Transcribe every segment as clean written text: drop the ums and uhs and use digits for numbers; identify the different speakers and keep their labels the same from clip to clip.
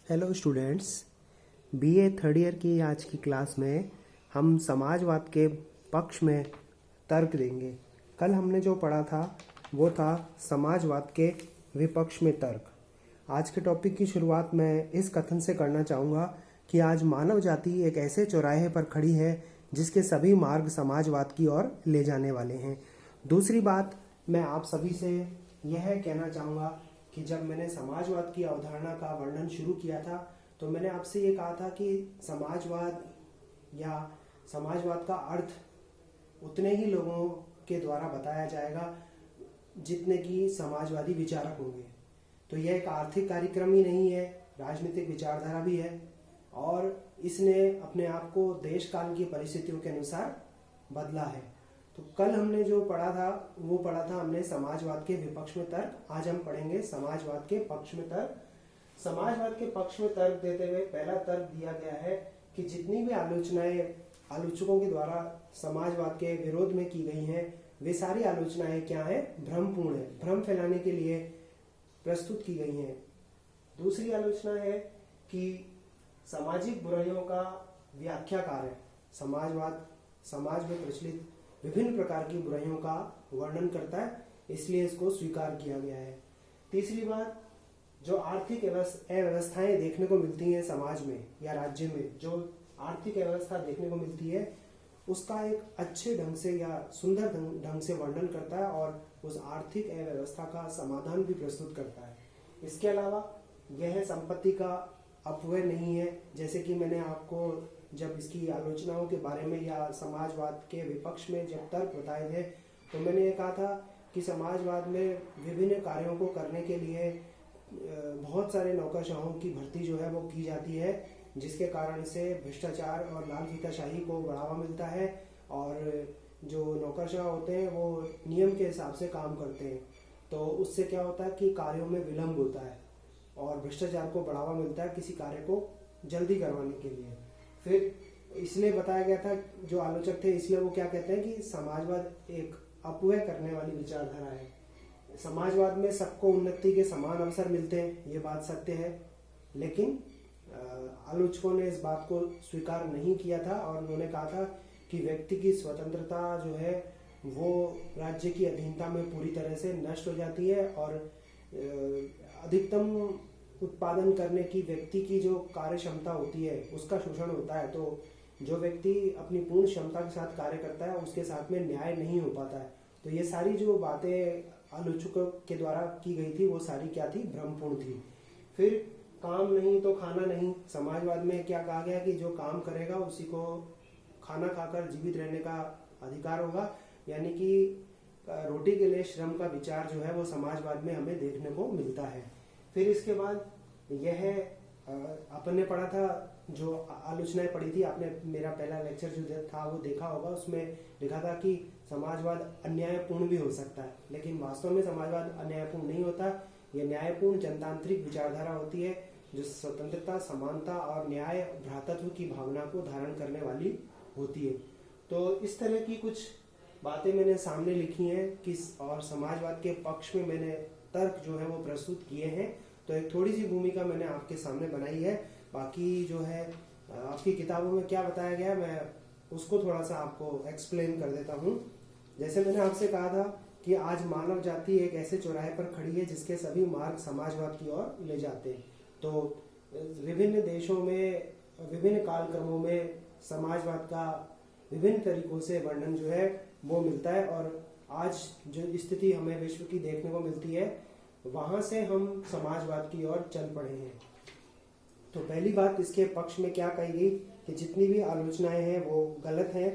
Speaker 1: Hello students, BA third year की आज की क्लास में हम समाजवाद के पक्ष में तर्क देंगे। कल हमने जो पढ़ा था वो था समाजवाद के विपक्ष में तर्क। आज के टॉपिक की शुरुआत मैं इस कथन से करना चाहूँगा कि आज मानव जाति एक ऐसे चौराहे पर खड़ी है जिसके सभी मार्ग समाजवाद की ओर ले जाने वाले हैं। दूसरी बात, मैं आप सभी से यह कहना चाहूँगा कि जब मैंने समाजवाद की अवधारणा का वर्णन शुरू किया था तो मैंने आपसे ये कहा था कि समाजवाद या समाजवाद का अर्थ उतने ही लोगों के द्वारा बताया जाएगा जितने कि समाजवादी विचारक होंगे। तो यह एक आर्थिक कार्यक्रम ही नहीं है, राजनीतिक विचारधारा भी है और इसने अपने आप को देश काल की परिस्थितियों के अनुसार बदला है। तो कल हमने जो पढ़ा था वो पढ़ा था हमने समाजवाद के विपक्ष में तर्क। आज हम पढ़ेंगे समाजवाद के पक्ष में तर्क। समाजवाद के पक्ष में तर्क देते हुए पहला तर्क दिया गया है कि जितनी भी आलोचनाएं आलोचकों के द्वारा समाजवाद के विरोध में की गई हैं वे सारी आलोचनाएं क्या है, भ्रमपूर्ण है, भ्रम फैलाने के लिए प्रस्तुत की गई हैं। दूसरी आलोचना है कि सामाजिक बुराइयों का व्याख्याकार है। समाजवाद समाज में प्रचलित विभिन्न प्रकार की बुराइयों का वर्णन करता है, इसलिए इसको स्वीकार किया गया है। तीसरी बात, जो आर्थिक अव्यवस्थाएं देखने को मिलती हैं समाज में या राज्य में, जो आर्थिक अव्यवस्था देखने को मिलती है उसका एक अच्छे ढंग से या सुंदर ढंग से वर्णन करता है और उस आर्थिक अव्यवस्था का समाधान भी प्रस्तुत करता है। इसके अलावा यह संपत्ति का अपव्यय नहीं है, जैसे कि मैंने आपको जब इसकी आलोचनाओं के बारे में या समाजवाद के विपक्ष में जब तर्क बताए थे तो मैंने ये कहा था कि समाजवाद में विभिन्न कार्यों को करने के लिए बहुत सारे नौकरशाहों की भर्ती जो है वो की जाती है, जिसके कारण से भ्रष्टाचार और लाल फीताशाही को बढ़ावा मिलता है और जो नौकरशाह होते हैं वो नियम के हिसाब से काम करते हैं। तो उससे क्या होता है कि कार्यों में विलम्ब होता है और भ्रष्टाचार को बढ़ावा मिलता है किसी कार्य को जल्दी करवाने के लिए। फिर इसलिए बताया गया था, जो आलोचक थे इसलिए वो क्या कहते हैं कि समाजवाद एक अपव्यय करने वाली विचारधारा है। समाजवाद में सबको उन्नति के समान अवसर मिलते हैं, ये बात सत्य है, लेकिन आलोचकों ने इस बात को स्वीकार नहीं किया था और उन्होंने कहा था कि व्यक्ति की स्वतंत्रता जो है वो राज्य की अधीनता में पूरी तरह से नष्ट हो जाती है और अधिकतम उत्पादन करने की व्यक्ति की जो कार्य क्षमता होती है उसका शोषण होता है। तो जो व्यक्ति अपनी पूर्ण क्षमता के साथ कार्य करता है उसके साथ में न्याय नहीं हो पाता है। तो ये सारी जो बातें आलोचकों के द्वारा की गई थी वो सारी क्या थी, भ्रमपूर्ण थी। फिर काम नहीं तो खाना नहीं। समाजवाद में क्या कहा गया कि जो काम करेगा उसी को खाना खाकर जीवित रहने का अधिकार होगा, यानी कि रोटी के लिए श्रम का विचार जो है वो समाजवाद में हमें देखने को मिलता है। फिर इसके बाद यह अपन ने पढ़ा था, जो आलोचनाएं पढ़ी थी, आपने मेरा पहला लेक्चर जो था वो देखा होगा, उसमें लिखा था कि समाजवाद अन्यायपूर्ण भी हो सकता है, लेकिन वास्तव में समाजवाद अन्यायपूर्ण नहीं होता। यह न्यायपूर्ण जनतांत्रिक विचारधारा होती है जो स्वतंत्रता, समानता और न्याय, भ्रातृत्व की भावना को धारण करने वाली होती है। तो इस तरह की कुछ बातें मैंने सामने लिखी हैं और समाजवाद के पक्ष में मैंने तर्क जो है वो प्रस्तुत किए हैं। तो एक थोड़ी सी भूमिका मैंने आपके सामने बनाई है, बाकी जो है आपकी किताबों में क्या बताया गया है मैं उसको थोड़ा सा आपको एक्सप्लेन कर देता हूँ। जैसे मैंने आपसे कहा था कि आज मानव जाति एक ऐसे चौराहे पर खड़ी है जिसके सभी मार्ग समाजवाद की ओर ले जाते हैं। तो विभिन्न देशों में विभिन्न कालक्रमों में समाजवाद का विभिन्न तरीकों से वर्णन जो है वो मिलता है और आज जो स्थिति हमें विश्व की देखने को मिलती है वहां से हम समाजवाद की ओर चल पड़े हैं। तो पहली बात, इसके पक्ष में क्या कही गई कि जितनी भी आलोचनाएं हैं वो गलत हैं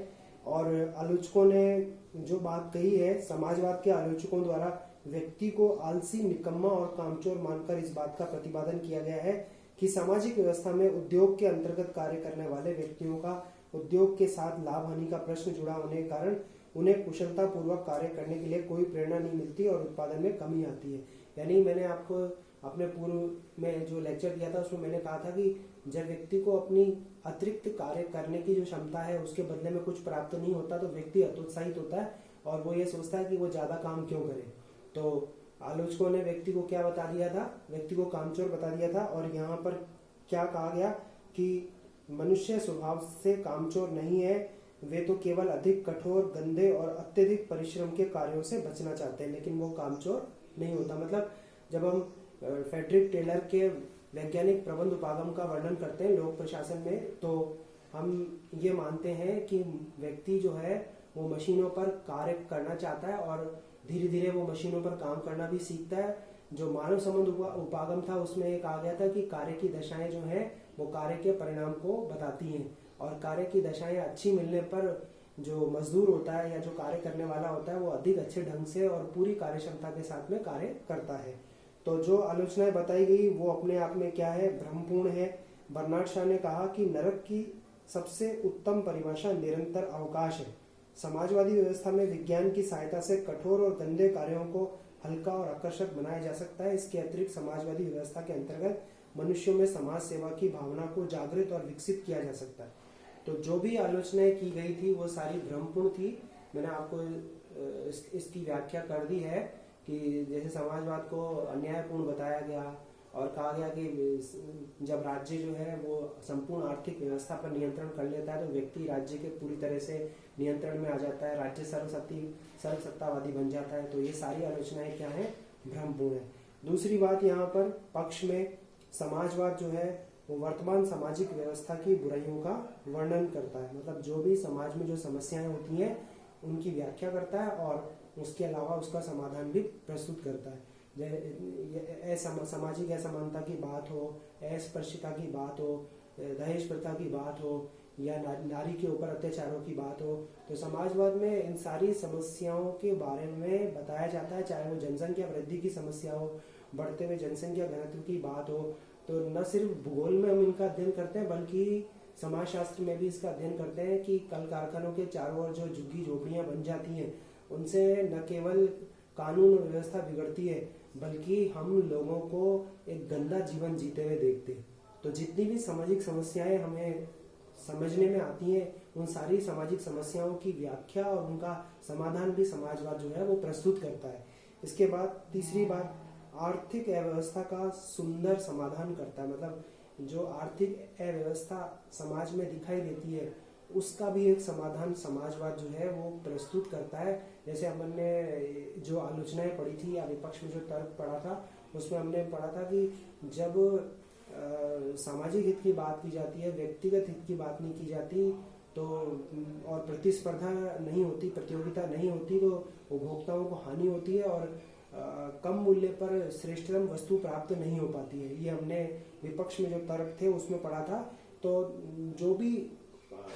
Speaker 1: और आलोचकों ने जो बात कही है, समाजवाद के आलोचकों द्वारा व्यक्ति को आलसी, निकम्मा और कामचोर मानकर इस बात का प्रतिपादन किया गया है कि सामाजिक व्यवस्था में उद्योग के अंतर्गत कार्य करने वाले व्यक्तियों का उद्योग के साथ लाभ हानि का प्रश्न जुड़ा होने के कारण उन्हें कुशलता पूर्वक कार्य करने के लिए कोई प्रेरणा नहीं मिलती और उत्पादन में कमी आती है। यानी मैंने आपको अपने पूर्व में जो लेक्चर दिया था उसमें मैंने कहा था कि जब व्यक्ति को अपनी अतिरिक्त कार्य करने की जो क्षमता है उसके बदले में कुछ प्राप्त नहीं होता तो व्यक्ति हतोत्साहित होता है और वो ये सोचता है कि वो ज्यादा काम क्यों करे। तो आलोचकों ने व्यक्ति को क्या बता दिया था, व्यक्ति को कामचोर बता दिया था और यहाँ पर क्या कहा गया कि मनुष्य स्वभाव से कामचोर नहीं है, वे तो केवल अधिक कठोर, गंदे और अत्यधिक परिश्रम के कार्यों से बचना चाहते हैं, लेकिन वो कामचोर नहीं होता। मतलब जब हम फ्रेडरिक टेलर के वैज्ञानिक प्रबंध उपागम का वर्णन करते हैं लोक प्रशासन में, तो हम ये मानते हैं कि व्यक्ति जो है वो मशीनों पर कार्य करना चाहता है और धीरे धीरे वो मशीनों पर काम करना भी सीखता है। जो मानव संबंध उपागम था उसमें एक आ गया था कि कार्य की दशाएं जो हैं वो कार्य के परिणाम को बताती हैं, और कार्य की दशाएं अच्छी मिलने पर जो मजदूर होता है या जो कार्य करने वाला होता है वो अधिक अच्छे ढंग से और पूरी कार्य क्षमता के साथ में कार्य करता है। तो जो आलोचनाएं बताई गई वो अपने आप में क्या है, भ्रमपूर्ण है। बर्नार्ड शॉ ने कहा कि नरक की सबसे उत्तम परिभाषा निरंतर अवकाश है। समाजवादी व्यवस्था में विज्ञान की सहायता से कठोर और गंदे कार्यों को हल्का और आकर्षक बनाया जा सकता है। इसके अतिरिक्त समाजवादी व्यवस्था के अंतर्गत मनुष्यों में समाज सेवा की भावना को जागृत और विकसित किया जा सकता है। तो जो भी आलोचनाएं की गई थी वो सारी भ्रमपूर्ण थी। मैंने आपको इसकी व्याख्या कर दी है कि जैसे समाजवाद को अन्यायपूर्ण बताया गया और कहा गया कि जब राज्य जो है वो संपूर्ण आर्थिक व्यवस्था पर नियंत्रण कर लेता है तो व्यक्ति राज्य के पूरी तरह से नियंत्रण में आ जाता है, राज्य सर्वसत्तावादी बन जाता है। तो ये सारी आलोचनाएं क्या है, भ्रमपूर्ण है। दूसरी बात यहाँ पर पक्ष में समाजवाद जो है वो वर्तमान सामाजिक व्यवस्था की बुराइयों का वर्णन करता है। मतलब जो भी समाज में जो समस्याएं होती हैं उनकी व्याख्या करता है और उसके अलावा उसका समाधान भी प्रस्तुत करता है। सामाजिक असमानता की बात हो, अस्पृश्यता की बात हो, दहेज प्रथा की बात हो या नारी के ऊपर अत्याचारों की बात हो, तो समाजवाद में इन सारी समस्याओं के बारे में बताया जाता है। चाहे वो जनसंख्या वृद्धि की समस्या हो, बढ़ते हुए जनसंख्या घनत्व की बात हो, तो न सिर्फ भूगोल में हम इनका अध्ययन करते हैं बल्कि समाजशास्त्र में भी इसका अध्ययन करते हैं कि कल कारखानों के चारों ओर जो झुग्गी झोपड़ियां बन जाती हैं उनसे न केवल कानून व्यवस्था बिगड़ती है बल्कि हम लोगों को एक गंदा जीवन जीते हुए देखते हैं। तो जितनी भी सामाजिक समस्याएं हमें समझने में आती हैं उन सारी सामाजिक समस्याओं की व्याख्या और उनका समाधान भी समाजवाद जो है वो प्रस्तुत करता है। इसके बाद तीसरी बात, आर्थिक अव्यवस्था का सुंदर समाधान करता है। मतलब जो आर्थिक अव्यवस्था समाज में दिखाई देती है उसका भी एक समाधान समाजवाद जो है वो प्रस्तुत करता है। जैसे हमने जो आलोचनाएं पढ़ी थी या विपक्ष में जो तर्क पढ़ा था उसमें हमने पढ़ा था कि जब सामाजिक हित की बात की जाती है, व्यक्तिगत हित की बात नहीं की जाती तो और प्रतिस्पर्धा नहीं होती, प्रतियोगिता नहीं होती तो उपभोक्ताओं को हानि होती है और कम मूल्य पर श्रेष्ठतम वस्तु प्राप्त नहीं हो पाती है। ये हमने विपक्ष में जो तर्क थे उसमें पढ़ा था। तो जो भी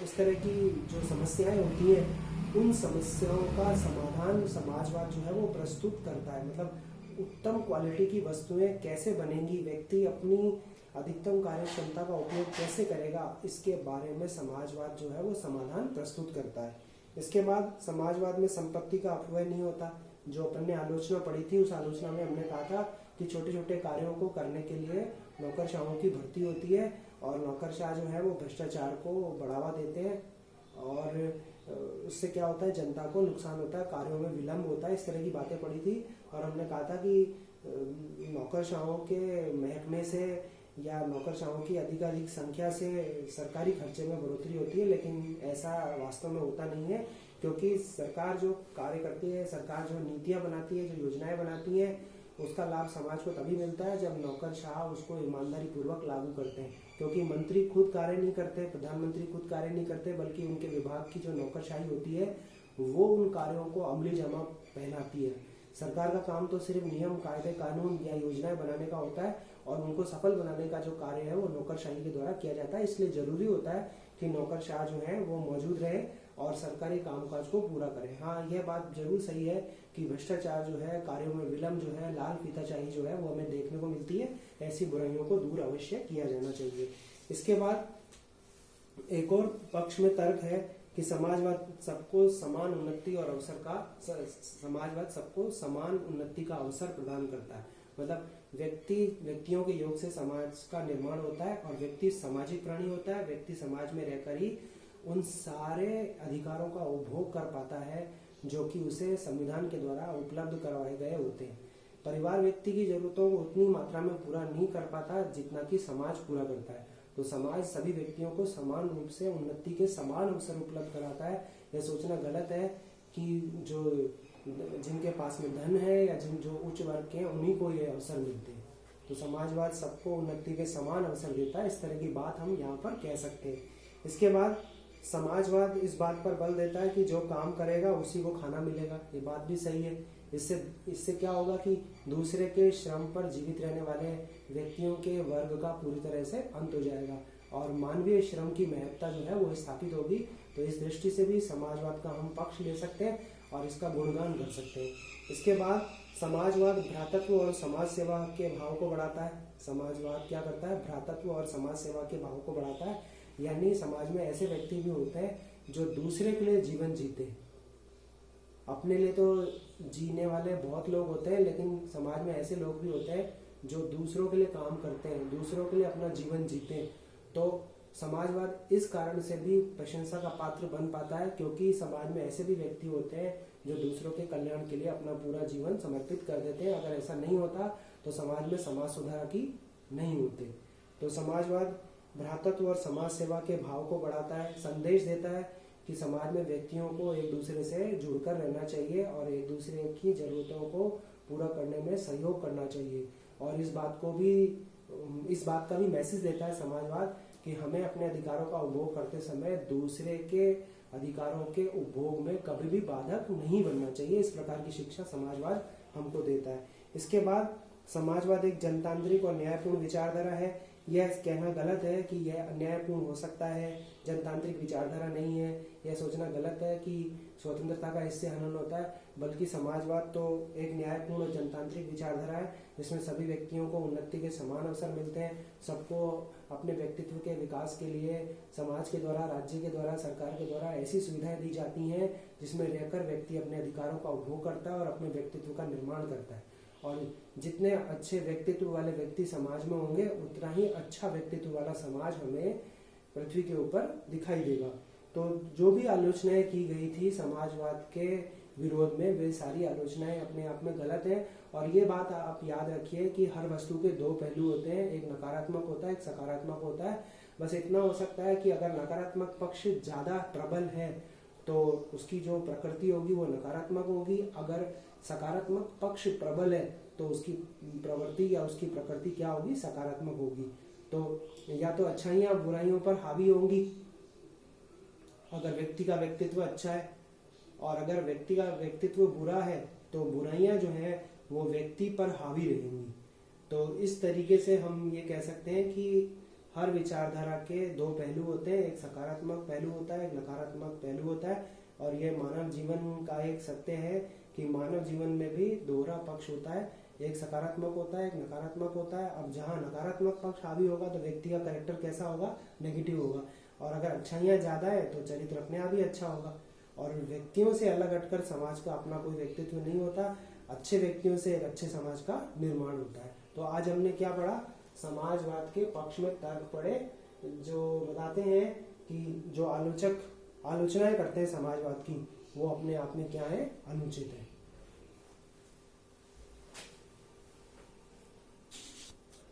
Speaker 1: इस तरह की जो समस्याएं होती हैं उन समस्याओं का समाधान समाजवाद जो है वो प्रस्तुत करता है। मतलब उत्तम क्वालिटी की वस्तुएं कैसे बनेंगी, व्यक्ति अपनी अधिकतम कार्य क्षमता का उपयोग कैसे करेगा, इसके बारे में समाजवाद जो है वो समाधान प्रस्तुत करता है। इसके बाद समाजवाद में संपत्ति का अपव्यय नहीं होता। जो अपन ने आलोचना पढ़ी थी उस आलोचना में हमने कहा था कि छोटे छोटे कार्यों को करने के लिए नौकरशाहों की भर्ती होती है और नौकरशाह जो है वो भ्रष्टाचार को बढ़ावा देते हैं और उससे क्या होता है, जनता को नुकसान होता है, कार्यों में विलंब होता है। इस तरह की बातें पढ़ी थी और हमने कहा था कि नौकरशाहों के महकमे से या नौकरशाहों की अधिकाधिक संख्या से सरकारी खर्चे में बढ़ोतरी होती है, लेकिन ऐसा वास्तव में होता नहीं है क्योंकि सरकार जो कार्य करती है, सरकार जो नीतियां बनाती है, जो योजनाएं बनाती है, उसका लाभ समाज को तभी मिलता है जब नौकरशाह उसको ईमानदारी पूर्वक लागू करते हैं। क्योंकि मंत्री खुद कार्य नहीं करते, प्रधानमंत्री खुद कार्य नहीं करते, बल्कि उनके विभाग की जो नौकरशाही होती है वो उन कार्यों को अमली जमा पहनाती है। सरकार का काम तो सिर्फ नियम, कायदे, कानून या योजनाएं बनाने का होता है और उनको सफल बनाने का जो कार्य है वो नौकरशाही के द्वारा किया जाता है। इसलिए जरूरी होता है कि नौकरशाह जो है वो मौजूद रहे और सरकारी कामकाज को पूरा करें। हाँ, यह बात जरूर सही है कि भ्रष्टाचार जो है, कार्यों में विलंब जो है, लाल फीताशाही जो है वो हमें देखने को मिलती है। ऐसी बुराइयों को दूर अवश्य किया जाना चाहिए। इसके बाद एक और पक्ष में तर्क है कि समाजवाद सबको समान उन्नति और अवसर का समाजवाद सबको समान उन्नति का अवसर प्रदान करता है। मतलब व्यक्तियों के योग से समाज का निर्माण होता है और व्यक्ति सामाजिक प्राणी होता है। व्यक्ति समाज में रहकर ही उन सारे अधिकारों का उपभोग कर पाता है जो कि उसे संविधान के द्वारा उपलब्ध करवाए गए होते हैं। परिवार व्यक्ति की जरूरतों को उतनी मात्रा में पूरा नहीं कर पाता जितना कि समाज पूरा करता है। तो समाज सभी व्यक्तियों को समान रूप से उन्नति के समान अवसर उपलब्ध कराता है। यह सोचना गलत है कि जो जिनके पास में धन है या जो उच्च वर्ग के हैं उन्हीं को ये अवसर मिलते हैं। तो समाजवाद सबको उन्नति के समान अवसर देता है, इस तरह की बात हम यहाँ पर कह सकते हैं। इसके बाद समाजवाद इस बात पर बल देता है कि जो काम करेगा उसी को खाना मिलेगा। ये बात भी सही है। इससे क्या होगा कि दूसरे के श्रम पर जीवित रहने वाले व्यक्तियों के वर्ग का पूरी तरह से अंत हो जाएगा और मानवीय श्रम की महत्ता जो है वो स्थापित होगी। तो इस दृष्टि से भी समाजवाद का हम पक्ष ले सकते हैं और इसका गुणगान कर सकते हैं। इसके बाद समाजवाद भ्रातृत्व और समाज सेवा के भाव को बढ़ाता है। समाजवाद क्या करता है? भ्रातृत्व और समाज सेवा के भाव को बढ़ाता है, यानी समाज में ऐसे व्यक्ति भी होते हैं जो दूसरे के लिए जीवन जीते। अपने लिए तो जीने वाले बहुत लोग होते हैं, लेकिन समाज में ऐसे लोग भी होते हैं जो दूसरों के लिए काम करते हैं, दूसरों के लिए अपना जीवन जीते हैं। तो समाजवाद इस कारण से भी प्रशंसा का पात्र बन पाता है क्योंकि समाज में ऐसे भी व्यक्ति होते हैं जो दूसरों के कल्याण के लिए अपना पूरा जीवन समर्पित कर देते हैं। अगर ऐसा नहीं होता तो समाज में समाज सुधारक नहीं होते। तो समाजवाद भ्रातृत्व और समाज सेवा के भाव को बढ़ाता है, संदेश देता है कि समाज में व्यक्तियों को एक दूसरे से जुड़कर रहना चाहिए और एक दूसरे की जरूरतों को पूरा करने में सहयोग करना चाहिए। और इस बात का भी मैसेज देता है समाजवाद कि हमें अपने अधिकारों का उपभोग करते समय दूसरे के अधिकारों के उपभोग में कभी भी बाधक नहीं बनना चाहिए। इस प्रकार की शिक्षा समाजवाद हमको देता है। इसके बाद समाजवाद एक जनतांत्रिक और न्यायपूर्ण विचारधारा है। यह कहना गलत है कि यह अन्यायपूर्ण हो सकता है, जनतांत्रिक विचारधारा नहीं है। यह सोचना गलत है कि स्वतंत्रता का इससे हनन होता है, बल्कि समाजवाद तो एक न्यायपूर्ण और जनतांत्रिक विचारधारा है जिसमें सभी व्यक्तियों को उन्नति के समान अवसर मिलते हैं। सबको अपने व्यक्तित्व के विकास के लिए समाज के द्वारा, राज्य के द्वारा, सरकार के द्वारा ऐसी सुविधाएं दी जाती हैं जिसमें रहकर व्यक्ति अपने अधिकारों का उपभोग करता है और अपने व्यक्तित्व का निर्माण करता है। और जितने अच्छे व्यक्तित्व वाले व्यक्ति समाज में होंगे उतना ही अच्छा व्यक्तित्व वाला समाज हमें पृथ्वी के ऊपर दिखाई देगा। तो जो भी आलोचनाएं की गई थी समाजवाद के विरोध में, वे सारी आलोचनाएं अपने आप में गलत है। और ये बात आप याद रखिए कि हर वस्तु के दो पहलू होते हैं, एक नकारात्मक होता है, एक सकारात्मक होता है। बस इतना हो सकता है कि अगर नकारात्मक पक्ष ज्यादा प्रबल है तो उसकी जो प्रकृति होगी वो नकारात्मक होगी। अगर सकारात्मक पक्ष प्रबल है तो उसकी प्रवृत्ति या उसकी प्रकृति क्या होगी? सकारात्मक होगी। तो या तो अच्छाइयां बुराइयों पर हावी होंगी अगर व्यक्ति का व्यक्तित्व अच्छा है, और अगर व्यक्ति का व्यक्तित्व बुरा है तो बुराइयां जो है वो व्यक्ति पर हावी रहेंगी। तो इस तरीके से हम ये कह सकते हैं कि हर विचारधारा के दो पहलू होते हैं, एक सकारात्मक पहलू होता है, एक नकारात्मक पहलू होता है। और ये मानव जीवन का एक सत्य है कि मानव जीवन में भी दोहरा पक्ष होता है, एक सकारात्मक होता है, एक नकारात्मक होता है। अब जहाँ नकारात्मक पक्ष हावी होगा तो व्यक्ति का कैरेक्टर कैसा होगा? नेगेटिव होगा। और अगर अच्छाइयाँ ज्यादा है तो चरित्र अपने आप ही अच्छा होगा। और व्यक्तियों से अलग हटकर समाज का अपना कोई व्यक्तित्व नहीं होता, अच्छे व्यक्तियों से एक अच्छे समाज का निर्माण होता है। तो आज हमने क्या पढ़ा? समाजवाद के पक्ष में तर्क पढ़े जो बताते हैं कि जो आलोचनाएं करते हैं समाजवाद की वो अपने आप में क्या है? अनुचित है।